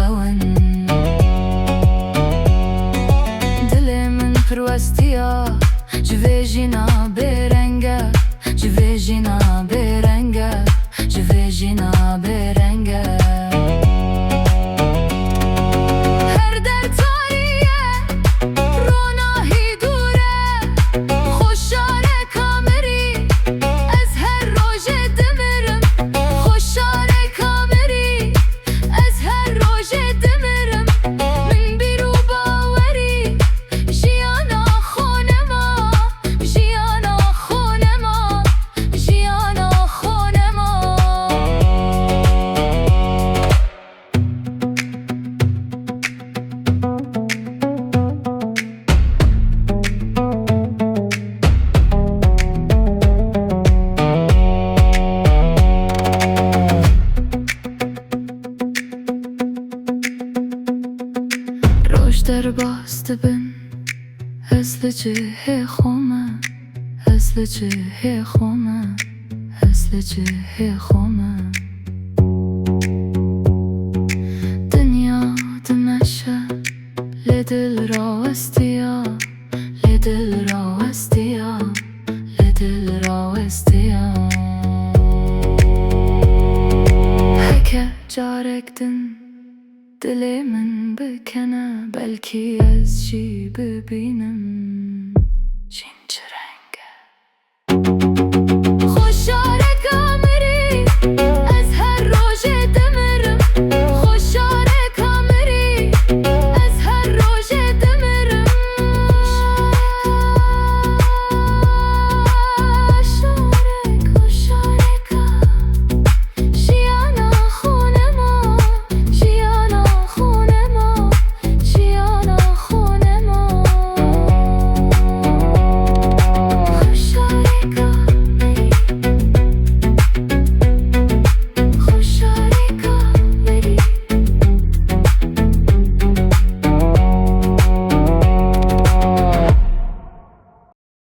خون دل من پروستیا جوه جینا برنگه جوه جینا برنگه جوه جینا برنگه در باست بن هزل جه خومه هزل جه خومه هزل جه خومه دنیا دمشه لدل راستیا لدل راستیا لدل راستیا هکه جارکدن دل من بکنه بلکی از چی ببینم چین چرا